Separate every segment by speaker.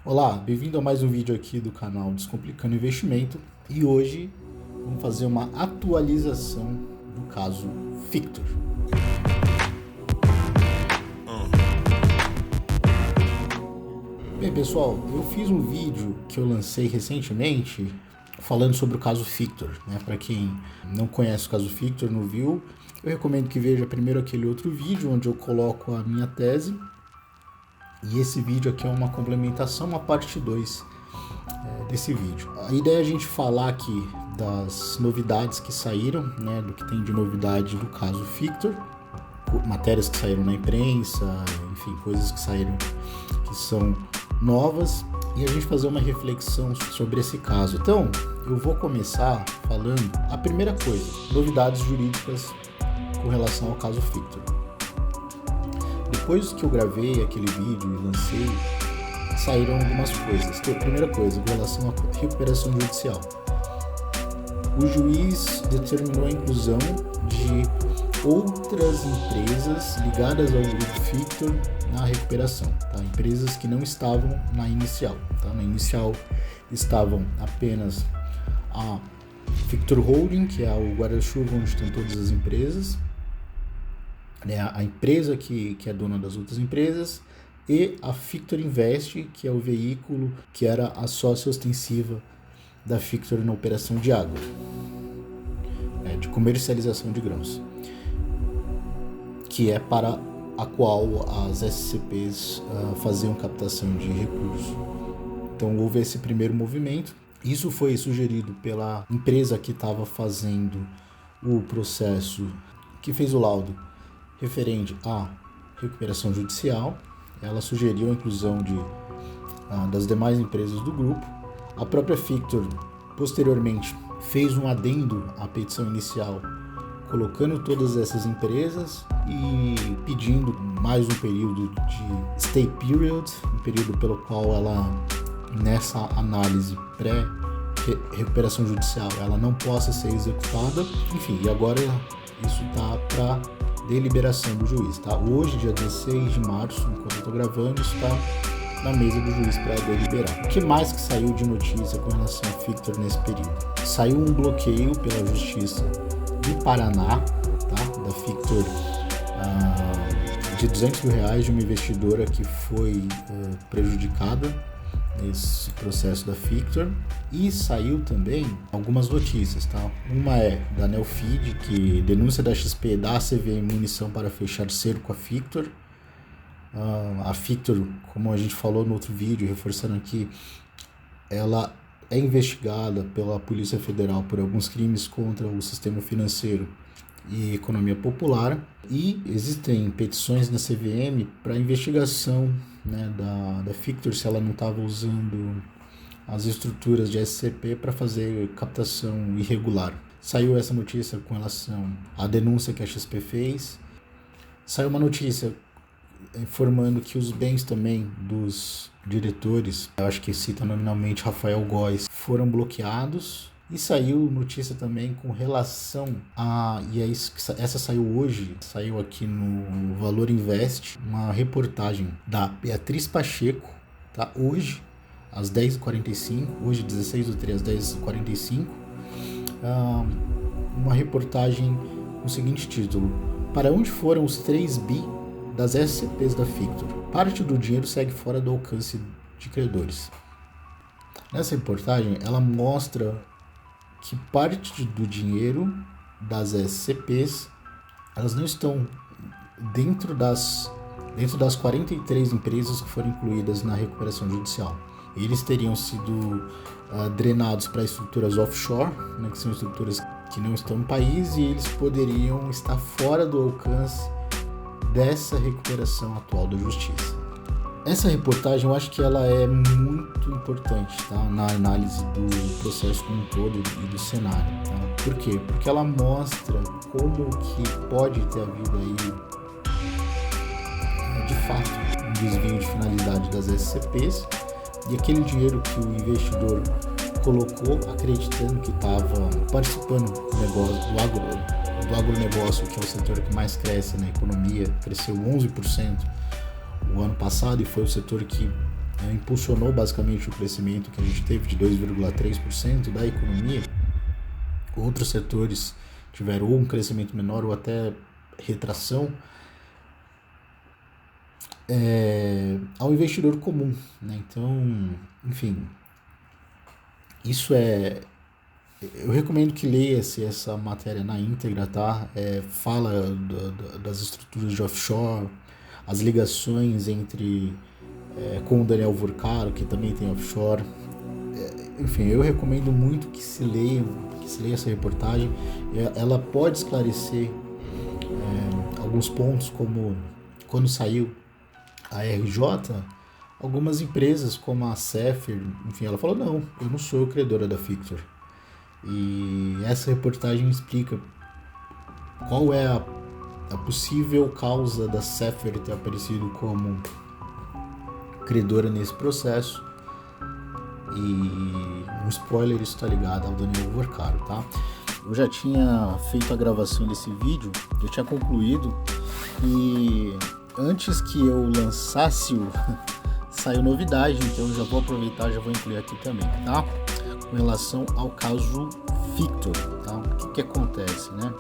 Speaker 1: Olá, bem-vindo a mais um vídeo aqui do canal Descomplicando Investimento e hoje vamos fazer uma atualização do caso Fictor. Bem pessoal, eu fiz um vídeo que eu lancei recentemente falando sobre o caso Fictor, né? Para quem não conhece o caso Fictor, não viu, eu recomendo que veja primeiro aquele outro vídeo onde eu coloco a minha tese. E esse vídeo aqui é uma complementação, uma parte 2 desse vídeo. A ideia é a gente falar aqui das novidades que saíram, né, do que tem de novidade do caso Fictor, matérias que saíram na imprensa, enfim, coisas que saíram que são novas, e a gente fazer uma reflexão sobre esse caso. Então, eu vou começar falando a primeira coisa, novidades jurídicas com relação ao caso Fictor. Depois que eu gravei aquele vídeo e lancei, saíram algumas coisas. Primeira coisa, com relação à recuperação judicial. O juiz determinou a inclusão de outras empresas ligadas ao grupo Fictor na recuperação, tá? Empresas que não estavam na inicial. Tá? Na inicial estavam apenas a Fictor Holding, que é o guarda-chuva onde estão todas as empresas, a empresa que é dona das outras empresas, e a Fictor Invest, que é o veículo que era a sócia ostensiva da Fictor na operação de água, de comercialização de grãos, que é para a qual as SCPs faziam captação de recursos. Então houve esse primeiro movimento. Isso foi sugerido pela empresa que estava fazendo o processo, que fez o laudo referente à recuperação judicial. Ela sugeriu a inclusão das demais empresas do grupo. A própria Fictor, posteriormente, fez um adendo à petição inicial, colocando todas essas empresas e pedindo mais um período de stay period, um período pelo qual ela, nessa análise pré-recuperação judicial, ela não possa ser executada. Enfim, e agora isso está para deliberação do juiz, tá? Hoje, dia 16 de março, enquanto eu estou gravando, está na mesa do juiz para deliberar. O que mais que saiu de notícia com relação a Fictor nesse período? Saiu um bloqueio pela Justiça do Paraná, tá? Da Fictor, de R$200 mil de uma investidora que foi prejudicada nesse processo da Fictor. E saiu também algumas notícias, tá? Uma é da Neofeed, que denúncia da XP da CVM munição para fechar cerco a Fictor. A Fictor, como a gente falou no outro vídeo, reforçando aqui, ela é investigada pela Polícia Federal por alguns crimes contra o sistema financeiro e economia popular, e existem petições na CVM para investigação, né, da Fictor, se ela não estava usando as estruturas de SCP para fazer captação irregular. Saiu essa notícia com relação à denúncia que a XP fez. Saiu uma notícia informando que os bens também dos diretores, eu acho que cita nominalmente Rafael Góes, foram bloqueados. E saiu notícia também com relação a... E é isso, essa saiu hoje, saiu aqui no Valor Invest, uma reportagem da Beatriz Pacheco, tá? Hoje, às 10h45, hoje 16/3 às 10h45, uma reportagem com o seguinte título: para onde foram os 3 bi das SCPs da Fictor? Parte do dinheiro segue fora do alcance de credores. Nessa reportagem, ela mostra que parte do dinheiro das SCPs, elas não estão dentro das 43 empresas que foram incluídas na recuperação judicial. Eles teriam sido drenados para estruturas offshore, né, que são estruturas que não estão no país, e eles poderiam estar fora do alcance dessa recuperação atual da justiça. Essa reportagem, eu acho que ela é muito importante, tá? Na análise do processo como um todo e do cenário. Tá? Por quê? Porque ela mostra como que pode ter havido aí, de fato, um desvio de finalidade das SCPs, e aquele dinheiro que o investidor colocou acreditando que estava participando do negócio do agronegócio, que é o setor que mais cresce na economia, cresceu 11% o ano passado, e foi o setor que impulsionou basicamente o crescimento que a gente teve de 2,3% da economia. Outros setores tiveram ou um crescimento menor ou até retração, ao investidor comum, né? Então, enfim, isso eu recomendo que leia-se essa matéria na íntegra, tá? Fala das estruturas de offshore, as ligações com o Daniel Vorcaro, que também tem offshore. Enfim, eu recomendo muito que se leia essa reportagem. Ela pode esclarecer alguns pontos, como quando saiu a RJ, algumas empresas como a Cefer, enfim, ela falou: não, eu não sou credora da Fictor. E essa reportagem explica qual é a possível causa da Cefer ter aparecido como credora nesse processo. E um spoiler, isso está ligado ao Daniel Vorcaro, tá? Eu já tinha feito a gravação desse vídeo, eu tinha concluído, e antes que eu lançasse saiu novidade, então eu já vou aproveitar, já vou incluir aqui também, tá? Com relação ao caso Fictor, tá? O que acontece, né?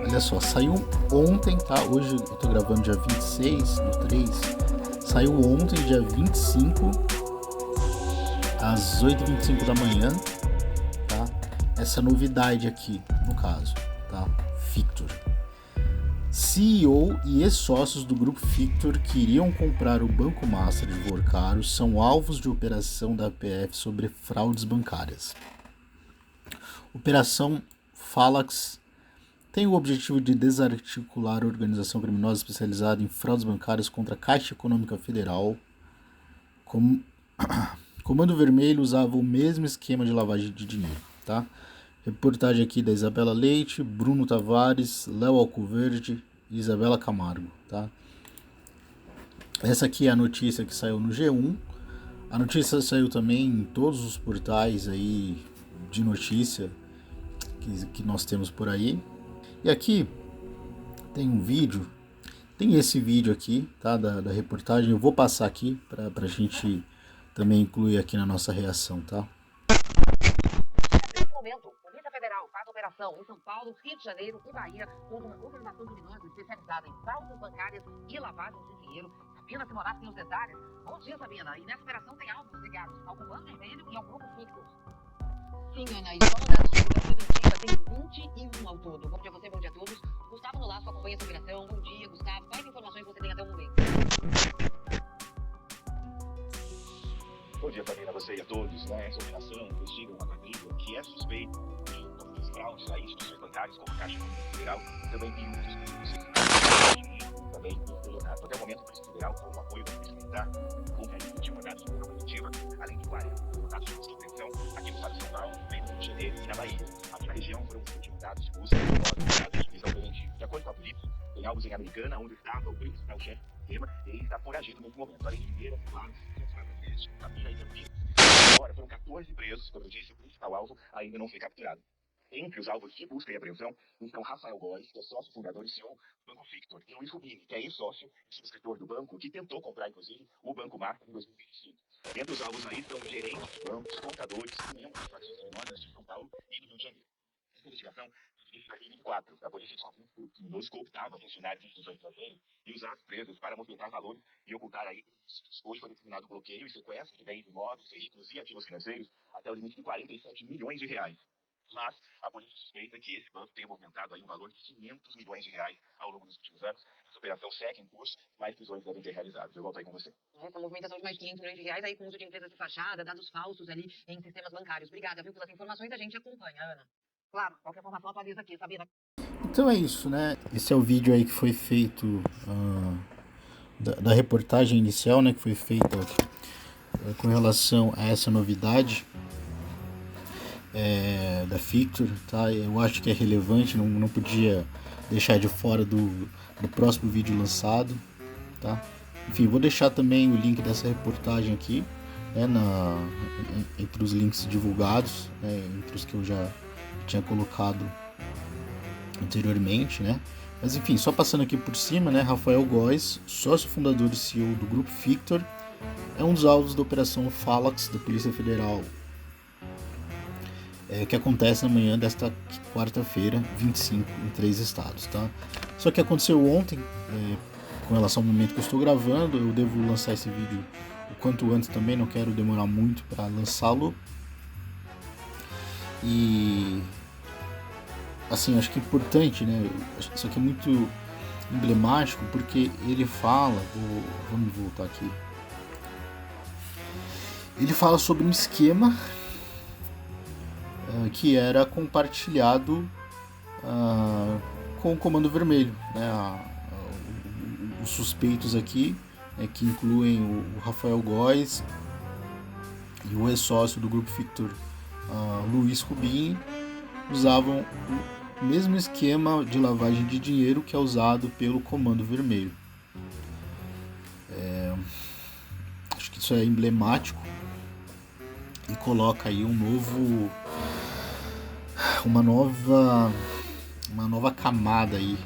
Speaker 1: Olha só, saiu ontem, tá? Hoje eu tô gravando dia 26/3, saiu ontem, dia 25, às 8h25 da manhã, tá? Essa novidade aqui, no caso, tá? Fictor. CEO e ex-sócios do grupo Fictor que iriam comprar o Banco Master de Vorcaro são alvos de operação da PF sobre fraudes bancárias. Operação Phalanx tem o objetivo de desarticular a organização criminosa especializada em fraudes bancárias contra a Caixa Econômica Federal. Comando Vermelho usava o mesmo esquema de lavagem de dinheiro, tá? Reportagem aqui da Isabela Leite, Bruno Tavares, Léo Alcoverde e Isabela Camargo, tá? Essa aqui é a notícia que saiu no G1. A notícia saiu também em todos os portais aí de notícia que nós temos por aí. E aqui tem um vídeo, tem esse vídeo aqui, tá? Da reportagem. Eu vou passar aqui pra gente também incluir aqui na nossa reação, tá?
Speaker 2: Momento, a Polícia Federal faz operação em São Paulo, Rio de Janeiro e Bahia contra uma organização criminosa especializada em fraudes bancárias e lavagem de dinheiro. Sabina Simonato tem os detalhes. Bom dia, Sabina. E nessa operação tem alvos ligados ao Comando Vermelho e ao Grupo Fictor. Sim, Ana, e só no dado de segurança preventiva tem 21 ao todo. Bom dia a você, bom dia a todos. Gustavo Nolasco acompanha essa operação. Bom dia, Gustavo. Quais informações você tem até o momento?
Speaker 3: Bom dia, Sabina, a você e a todos. Essa operação investiga uma quadrilha que é suspeita de fraudes a instituições bancárias como a Caixa Econômica Federal, também tem também até o momento o Polícia Federal, com o apoio da Polícia Militar, com de mandados de prisão preventiva, além de 40 mandados de busca e apreensão aqui no estado de São Paulo, no Rio de Janeiro e na Bahia. Aqui na região foram 20 mandados de busca e 9 mandados de prisão preventiva. De acordo com a polícia, tem alvos em Americana, onde estava o principal chefe do sistema, e ele está foragido nesse momento. Além de Mineira, claro, Sabina e Campinas. Agora foram 14 presos, como eu disse, o principal alvo ainda não foi capturado. Entre os alvos de busca e apreensão estão Rafael Góes, que é sócio fundador e CEO do Banco Fictor, e Luiz Rubini, que é ex-sócio e subscritor do banco, que tentou comprar, inclusive, o Banco Master em 2025. Entre os alvos aí estão gerentes de bancos, contadores e membros de facções criminosas de São Paulo e do Rio de Janeiro. Essa investigação foi em 2004. A polícia descobriu que o criminoso cooptava funcionários de instituições estrangeiras e usava os presos para movimentar valores e ocultar aí. Hoje foi determinado bloqueio e sequestro de bens imóveis, veículos e ativos financeiros até o limite de 47 milhões de reais. Mas a polícia suspeita que esse banco tenha movimentado aí um valor de 500 milhões de reais ao longo dos últimos anos. Essa operação segue em curso, mais prisões devem ser realizadas. Eu volto aí com você.
Speaker 2: Essa movimentação de mais de 500 milhões de reais aí com uso de empresas de fachada, dados falsos ali em sistemas bancários. Obrigada, viu, pelas informações, a gente acompanha, Ana. Claro, qualquer informação atualiza aqui, Sabina.
Speaker 1: Então é isso, né? Esse é o vídeo aí que foi feito da reportagem inicial, né? Que foi feita com relação a essa novidade da Fictor, tá? Eu acho que é relevante, não podia deixar de fora do próximo vídeo lançado, tá? Enfim, vou deixar também o link dessa reportagem aqui, né, entre os links divulgados, né, entre os que eu já tinha colocado anteriormente, né? Mas enfim, só passando aqui por cima, né, Rafael Góes, sócio fundador e CEO do Grupo Fictor, é um dos alvos da Operação Phalanx da Polícia Federal, que acontece na manhã desta quarta-feira, 25, em 3 estados, tá? Só que aconteceu ontem, com relação ao momento que eu estou gravando, eu devo lançar esse vídeo o quanto antes também, não quero demorar muito para lançá-lo. E assim, acho que é importante, né? Isso aqui é muito emblemático porque ele fala, vamos voltar aqui. Ele fala sobre um esquema que era compartilhado com o Comando Vermelho, né? Os suspeitos aqui, que incluem o Rafael Góes e o ex-sócio do Grupo Fictor, Luiz Rubini, usavam o mesmo esquema de lavagem de dinheiro que é usado pelo Comando Vermelho. Acho que isso é emblemático e coloca aí uma nova camada aí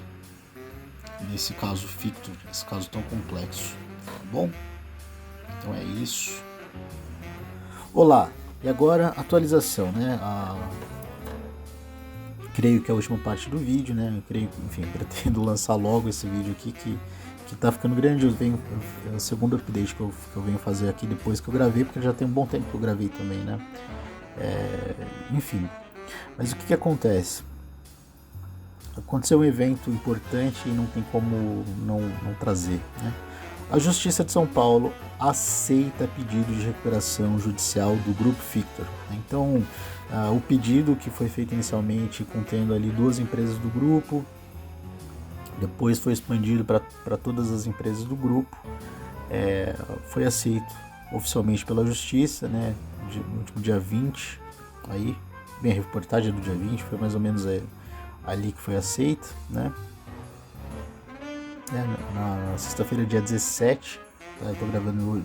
Speaker 1: nesse caso Fictor, esse caso tão complexo, tá bom? Então é isso. Olá, e agora atualização, né? Creio que é a última parte do vídeo, né? Eu pretendo lançar logo esse vídeo aqui que tá ficando grande. É o segundo update que eu venho fazer aqui depois que eu gravei, porque já tem um bom tempo que eu gravei também, né? Enfim, mas o que acontece? Aconteceu um evento importante e não tem como não trazer, né? A Justiça de São Paulo aceita pedido de recuperação judicial do Grupo Fictor. Então, o pedido que foi feito inicialmente contendo ali 2 empresas do grupo, depois foi expandido para todas as empresas do grupo, foi aceito oficialmente pela Justiça, né, no último dia 20, aí, bem, a reportagem do dia 20 foi mais ou menos ali que foi aceito, né? Na sexta-feira, dia 17, eu estou gravando hoje,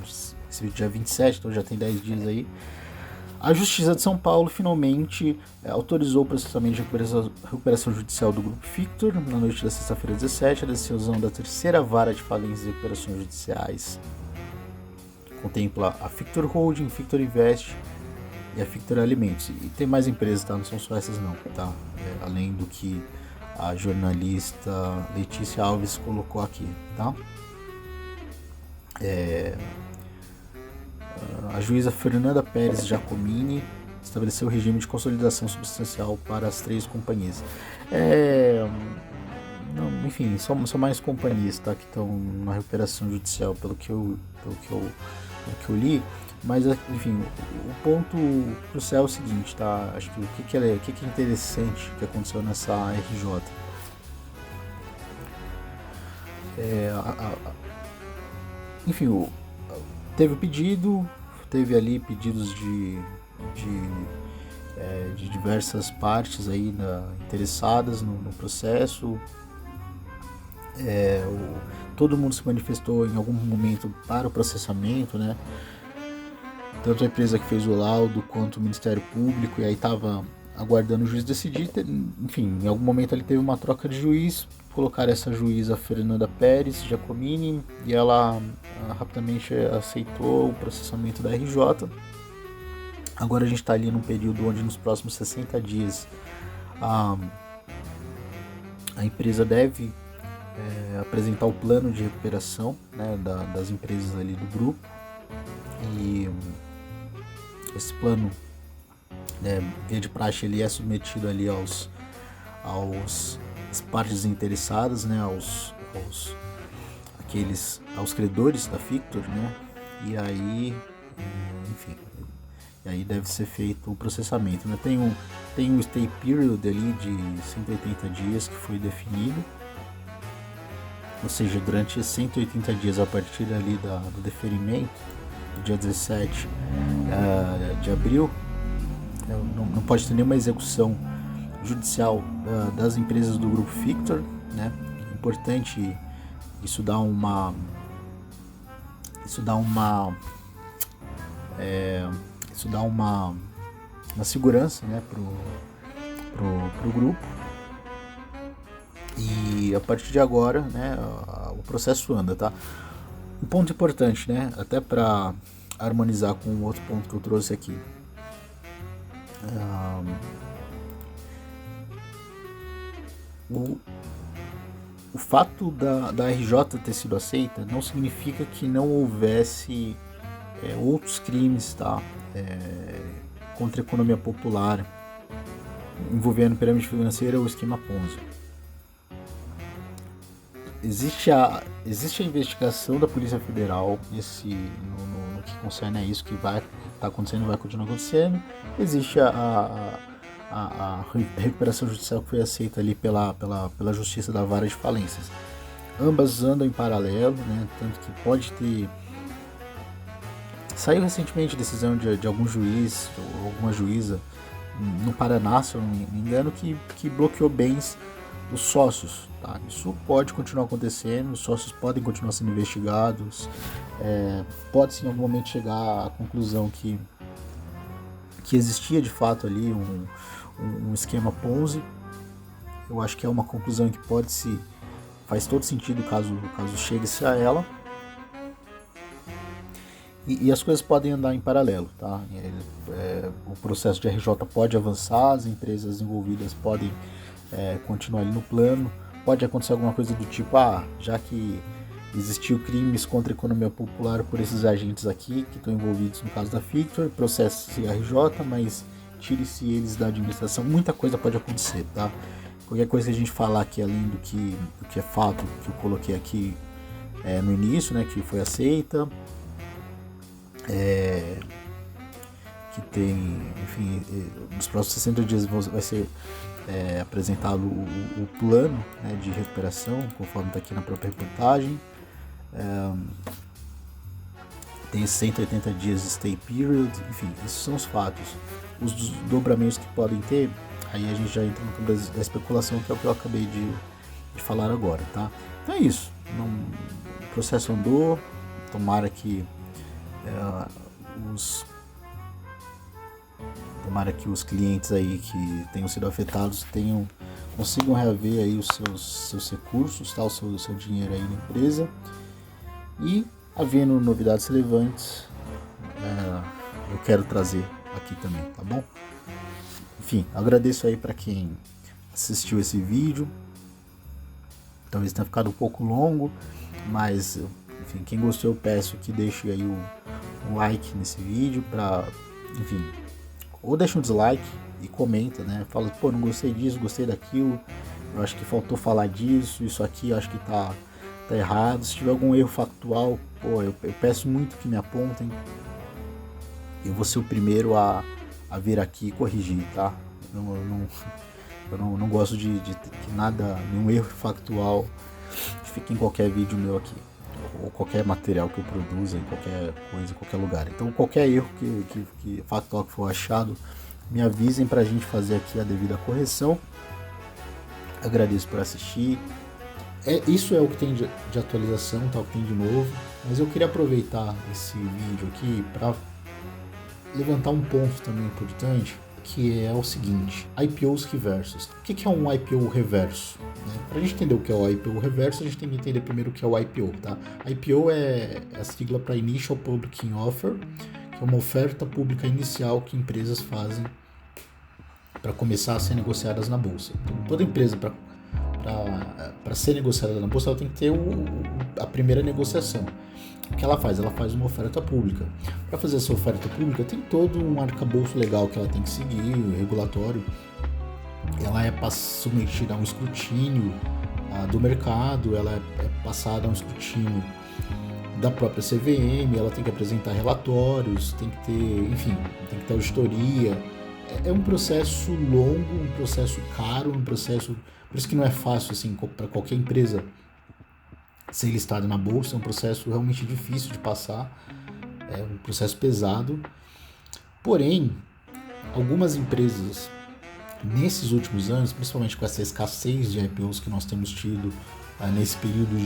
Speaker 1: esse vídeo dia 27, então já tem 10 dias aí. A Justiça de São Paulo finalmente autorizou o processamento de recuperação judicial do Grupo Fictor na noite da sexta-feira 17, a decisão da terceira vara de falências e recuperações judiciais. Contempla a Fictor Holding, Fictor Invest e a Fictor Alimentos. E tem mais empresas, tá? Não são só essas não, tá? Além do que a jornalista Letícia Alves colocou aqui, tá? A juíza Fernanda Pérez Giacomini estabeleceu o regime de consolidação substancial para as 3 companhias. Enfim, são mais companhias, tá, que estão na recuperação judicial, pelo que eu li. Mas, enfim, o ponto crucial é o seguinte, tá? Acho que o que é interessante que aconteceu nessa RJ. Enfim, teve o pedido, teve ali pedidos de diversas partes aí interessadas no processo. Todo mundo se manifestou em algum momento para o processamento, né? Tanto a empresa que fez o laudo quanto o Ministério Público, e aí estava aguardando o juiz decidir. Enfim, em algum momento ali teve uma troca de juiz, colocaram essa juíza Fernanda Pérez Giacomini e ela rapidamente aceitou o processamento da RJ. Agora a gente está ali num período onde nos próximos 60 dias a empresa deve apresentar o plano de recuperação, né, das empresas ali do grupo. E esse plano, via de praxe, ele é submetido ali aos partes interessadas, né, aos credores da Fictor, né, e aí, enfim, deve ser feito o processamento, né. Tem um stay period ali de 180 dias que foi definido, ou seja, durante 180 dias a partir ali do deferimento, dia 17 de abril, não pode ter nenhuma execução judicial das empresas do Grupo Fictor, né? É importante, isso dá uma segurança, né, pro grupo. E a partir de agora, né, o processo anda, tá? Um ponto importante, né, até para harmonizar com o outro ponto que eu trouxe aqui. O fato da RJ ter sido aceita não significa que não houvesse outros crimes, tá? Contra a economia popular, envolvendo pirâmide financeira ou esquema Ponzi. Existe a investigação da Polícia Federal no que concerne a isso que vai estar acontecendo e vai continuar acontecendo. Existe a recuperação judicial que foi aceita ali pela Justiça da Vara de Falências. Ambas andam em paralelo, né? Tanto que pode ter... Saiu recentemente decisão de algum juiz ou alguma juíza no Paraná, se eu não me engano, que bloqueou bens dos sócios. Tá? Isso pode continuar acontecendo, os sócios podem continuar sendo investigados, pode-se em algum momento chegar à conclusão que existia de fato ali um esquema Ponzi. Eu acho que é uma conclusão que faz todo sentido caso chegue-se a ela. E as coisas podem andar em paralelo, tá? O processo de RJ pode avançar, as empresas envolvidas podem continuar ali no plano, pode acontecer alguma coisa do tipo, já que existiu crimes contra a economia popular por esses agentes aqui que estão envolvidos no caso da Fictor, processo-se RJ, mas tire-se eles da administração, muita coisa pode acontecer, tá? Qualquer coisa que a gente falar aqui além do que é fato, que eu coloquei aqui no início, né, que foi aceita, que tem, enfim, nos próximos 60 dias vai ser apresentado o plano, né, de recuperação, conforme está aqui na própria reportagem. Tem 180 dias de stay period, enfim, esses são os fatos. Os desdobramentos que podem ter, aí a gente já entra no campo da especulação, que é o que eu acabei de falar agora, tá? Então é isso, o processo andou, tomara que os clientes aí que tenham sido afetados consigam reaver aí os seus recursos, tá? o seu dinheiro aí na empresa. E, havendo novidades relevantes, eu quero trazer aqui também, tá bom? Enfim, agradeço aí para quem assistiu esse vídeo. Talvez tenha ficado um pouco longo, mas enfim, quem gostou eu peço que deixe aí um like nesse vídeo, enfim, ou deixa um dislike e comenta, né? Fala, pô, não gostei disso, gostei daquilo, eu acho que faltou falar disso, isso aqui eu acho que tá errado. Se tiver algum erro factual, pô, eu peço muito que me apontem. Eu vou ser o primeiro a vir aqui e corrigir, tá? Eu não gosto de que nenhum erro factual fique em qualquer vídeo meu aqui, ou qualquer material que eu produza, em qualquer coisa, em qualquer lugar. Então qualquer erro que factual que for achado, me avisem pra gente fazer aqui a devida correção. Agradeço por assistir. Isso é o que tem de atualização, tá? O que tem de novo. Mas eu queria aproveitar esse vídeo aqui para levantar um ponto também importante, que é o seguinte: IPOs reversos. O que é um IPO reverso? Para a gente entender o que é o IPO reverso, a gente tem que entender primeiro o que é o IPO, tá? IPO é a sigla para Initial Public Offer, que é uma oferta pública inicial que empresas fazem para começar a ser negociadas na bolsa. Então, toda empresa, para ser negociada na bolsa, ela tem que ter a primeira negociação. O que ela faz? Ela faz uma oferta pública. Para fazer essa oferta pública, tem todo um arcabouço legal que ela tem que seguir, regulatório. Ela é submetida a um escrutínio do mercado, ela é passada a um escrutínio da própria CVM, ela tem que apresentar relatórios, tem que ter auditoria. É um processo longo, um processo caro, por isso que não é fácil assim, para qualquer empresa ser listada na bolsa. É um processo realmente difícil de passar, é um processo pesado. Porém, algumas empresas, nesses últimos anos, principalmente com essa escassez de IPOs que nós temos tido nesse período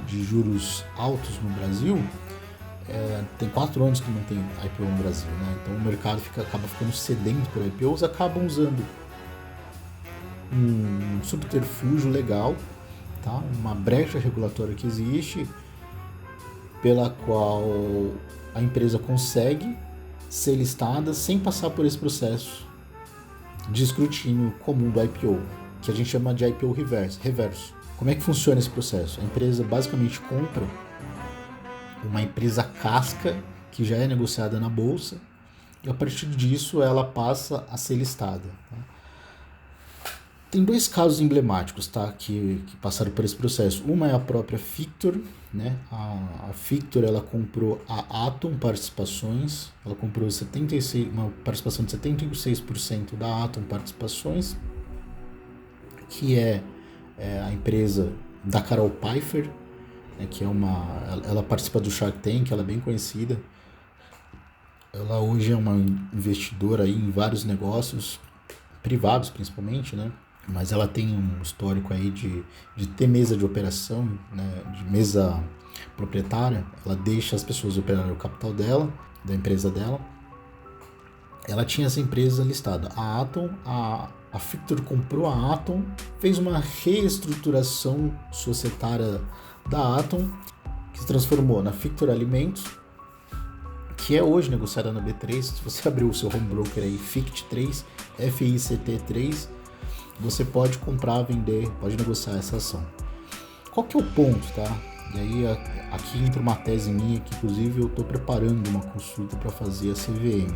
Speaker 1: de juros altos no Brasil, tem 4 anos que não tem IPO no Brasil, né? Então o mercado acaba ficando sedento por IPOs, acabam usando um subterfúgio legal tá? Uma brecha regulatória que existe, pela qual a empresa consegue ser listada sem passar por esse processo de escrutínio comum do IPO, que a gente chama de IPO reverso. Como é que funciona esse processo? A empresa basicamente compra uma empresa casca que já é negociada na bolsa, e a partir disso ela passa a ser listada. Tá? Tem 2 casos emblemáticos, tá, que passaram por esse processo. Uma é a própria Fictor, né? A Fictor, ela comprou a Atom Participações, ela comprou uma participação de 76% da Atom Participações, que é a empresa da Carol Pfeiffer, né, que ela participa do Shark Tank, ela é bem conhecida. Ela hoje é uma investidora aí em vários negócios, privados principalmente, né? Mas ela tem um histórico aí de ter mesa de operação, né? De mesa proprietária. Ela deixa as pessoas operarem o capital dela, da empresa dela. Ela tinha essa empresa listada, a Atom. A Fictor comprou a Atom, fez uma reestruturação societária da Atom, que se transformou na Fictor Alimentos, que é hoje negociada na B3. Se você abrir o seu home broker aí, FICT3, FICT3, você pode comprar, vender, pode negociar essa ação. Qual que é o ponto, tá? E aí aqui entra uma tese minha, que inclusive eu estou preparando uma consulta para fazer a CVM.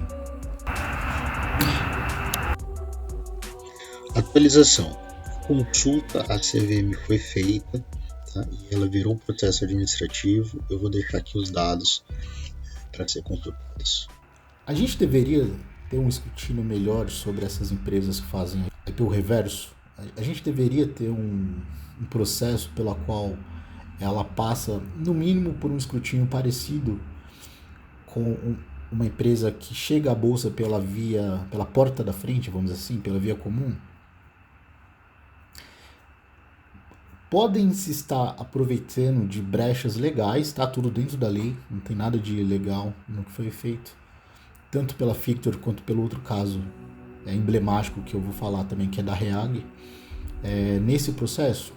Speaker 4: Atualização. Consulta à CVM foi feita, tá? E ela virou um processo administrativo. Eu vou deixar aqui os dados para ser consultados.
Speaker 1: A gente deveria ter um escrutínio melhor sobre essas empresas que fazem IPO reverso. A gente deveria ter um processo pela qual ela passa, no mínimo, por um escrutínio parecido com uma empresa que chega à bolsa pela porta da frente, vamos dizer assim, pela via comum. Podem se estar aproveitando de brechas legais, está tudo dentro da lei, não tem nada de ilegal no que foi feito, tanto pela Fictor quanto pelo outro caso emblemático que eu vou falar também, que é da REAG, nesse processo.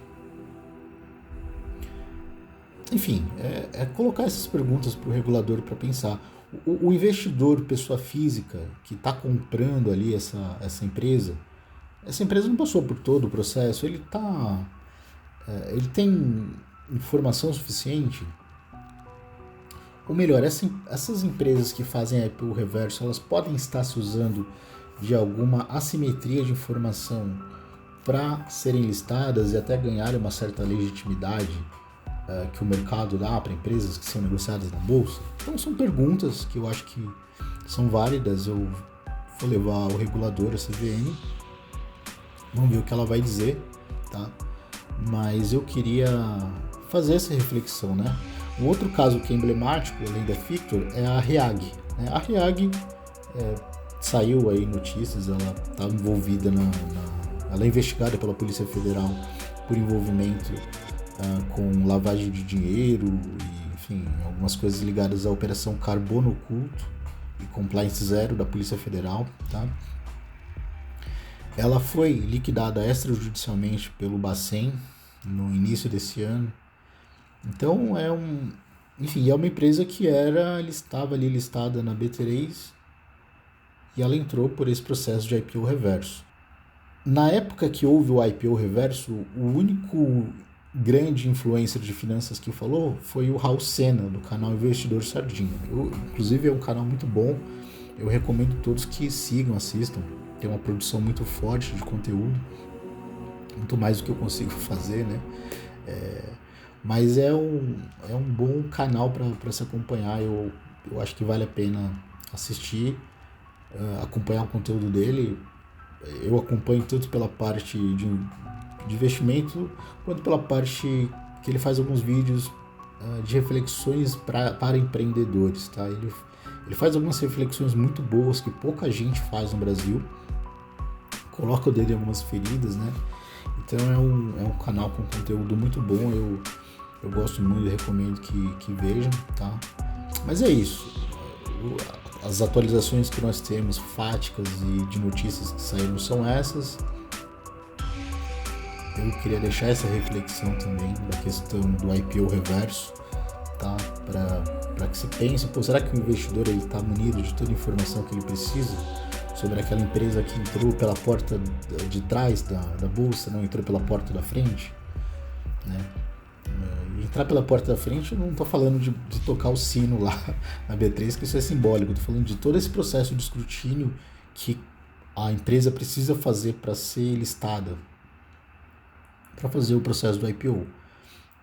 Speaker 1: Enfim, é colocar essas perguntas para o regulador para pensar. O investidor, pessoa física, que está comprando ali essa empresa não passou por todo o processo, ele tem informação suficiente. Ou melhor, essas empresas que fazem IPO reverso, elas podem estar se usando de alguma assimetria de informação para serem listadas e até ganharem uma certa legitimidade que o mercado dá para empresas que são negociadas na bolsa. Então são perguntas que eu acho que são válidas. Eu vou levar o regulador, a CVM, vamos ver o que ela vai dizer, tá? Mas eu queria fazer essa reflexão, né? Um outro caso que é emblemático, além da Fictor, é a REAG, né? A REAG saiu aí notícias, ela estava envolvida ela é investigada pela Polícia Federal por envolvimento com lavagem de dinheiro e, enfim, algumas coisas ligadas à Operação Carbono Oculto e Compliance Zero da Polícia Federal, tá? Ela foi liquidada extrajudicialmente pelo Bacen no início desse ano. Então é uma empresa que estava ali listada na B3 e ela entrou por esse processo de IPO reverso. Na época que houve o IPO reverso, o único grande influencer de finanças que falou foi o Raul Sena, do canal Investidor Sardinha. Inclusive é um canal muito bom, eu recomendo todos que sigam, assistam. Tem uma produção muito forte de conteúdo, muito mais do que eu consigo fazer, né? Mas é um bom canal para se acompanhar. Eu acho que vale a pena assistir, acompanhar o conteúdo dele. Eu acompanho tanto pela parte de investimento, quanto pela parte que ele faz alguns vídeos de reflexões para empreendedores, tá? Ele faz algumas reflexões muito boas que pouca gente faz no Brasil, coloca o dedo em algumas feridas, né? Então é um canal com conteúdo muito bom, eu gosto muito e recomendo que vejam, tá? Mas é isso, as atualizações que nós temos, fáticas e de notícias que saíram são essas. eu queria deixar essa reflexão também da questão do IPO reverso, tá? Para que se pense, será que o investidor está munido de toda a informação que ele precisa sobre aquela empresa que entrou pela porta de trás da bolsa, não entrou pela porta da frente, né? Entrar pela porta da frente, eu não estou falando de tocar o sino lá na B3, que isso é simbólico, estou falando de todo esse processo de escrutínio que a empresa precisa fazer para ser listada, para fazer o processo do IPO,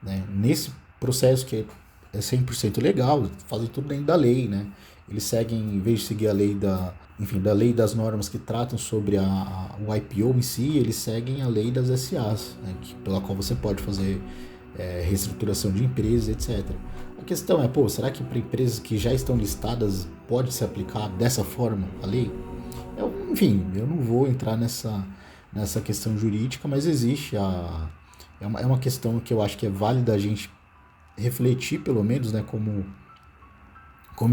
Speaker 1: né? Nesse processo que é 100% legal, fazem tudo dentro da lei, né? Eles seguem, em vez de seguir a lei da lei das normas que tratam sobre o IPO em si, eles seguem a lei das SAs, né? Pela qual você pode fazer reestruturação de empresas, etc. A questão é, será que para empresas que já estão listadas pode se aplicar dessa forma a lei? Enfim, eu não vou entrar nessa questão jurídica, mas existe é uma questão que eu acho que é válida a gente refletir, pelo menos, né, como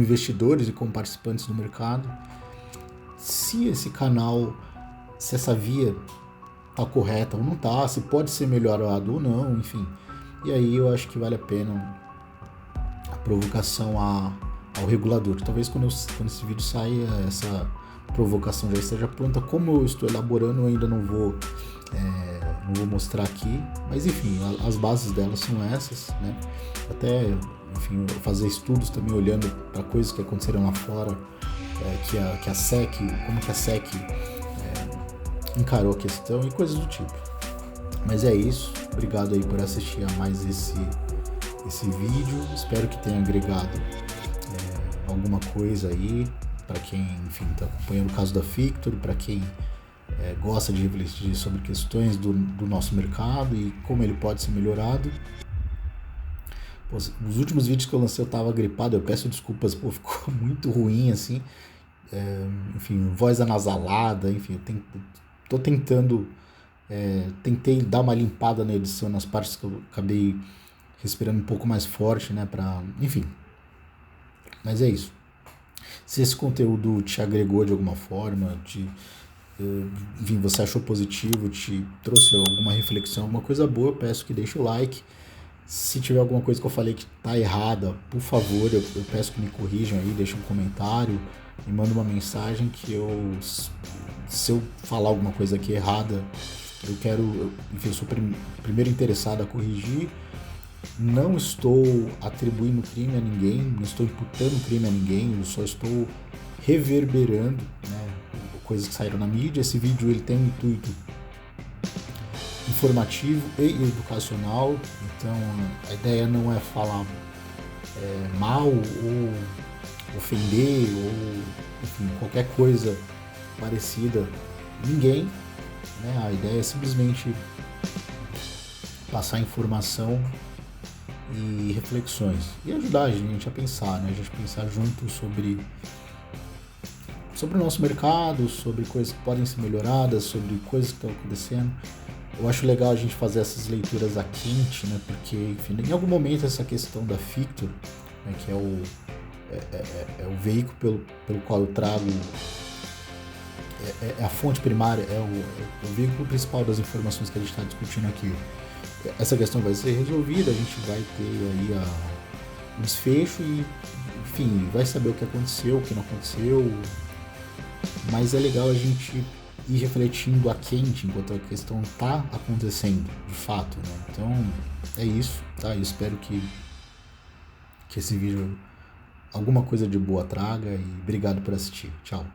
Speaker 1: investidores e como participantes do mercado, se esse canal, se essa via está correta ou não está, se pode ser melhorado ou não, enfim. E aí eu acho que vale a pena a provocação ao regulador. Talvez quando esse vídeo saia, essa provocação já esteja pronta. Como eu estou elaborando, eu ainda não vou mostrar aqui, mas enfim, as bases delas são essas, né? Até, enfim, fazer estudos também olhando para coisas que aconteceram lá fora, que a SEC, como que a SEC encarou a questão e coisas do tipo. Mas é isso, obrigado aí por assistir a mais esse vídeo, espero que tenha agregado alguma coisa aí para quem, enfim, está acompanhando o caso da Fictor, para quem gosta de refletir sobre questões do nosso mercado e como ele pode ser melhorado. Nos últimos vídeos que eu lancei eu estava gripado, eu peço desculpas, ficou muito ruim assim, enfim, voz anasalada, enfim, tô tentando, tentei dar uma limpada na edição nas partes que eu acabei respirando um pouco mais forte, né, enfim, mas é isso. Se esse conteúdo te agregou de alguma forma, enfim, você achou positivo, te trouxe alguma reflexão, alguma coisa boa, eu peço que deixe o like. Se tiver alguma coisa que eu falei que está errada, por favor, eu peço que me corrijam aí, deixem um comentário, me mandem uma mensagem que se eu falar alguma coisa aqui errada, enfim, eu sou o primeiro interessado a corrigir. Não estou atribuindo crime a ninguém, não estou imputando crime a ninguém, eu só estou reverberando, né, coisas que saíram na mídia. Esse vídeo ele tem um intuito informativo e educacional, então a ideia não é falar mal ou ofender ou, enfim, qualquer coisa parecida a ninguém, né? A ideia é simplesmente passar informação e reflexões e ajudar a gente a pensar, né? A gente pensar junto sobre o nosso mercado, sobre coisas que podem ser melhoradas, sobre coisas que estão acontecendo. Eu acho legal a gente fazer essas leituras a quente, né? Porque, enfim, em algum momento essa questão da Fictor, né, que é o veículo pelo qual eu trago, a fonte primária, é o veículo principal das informações que a gente está discutindo aqui. Essa questão vai ser resolvida, a gente vai ter aí um desfecho e, enfim, vai saber o que aconteceu, o que não aconteceu, mas é legal a gente ir refletindo a quente enquanto a questão está acontecendo, de fato, né? Então, é isso, tá? Eu espero que esse vídeo alguma coisa de boa traga e obrigado por assistir. Tchau.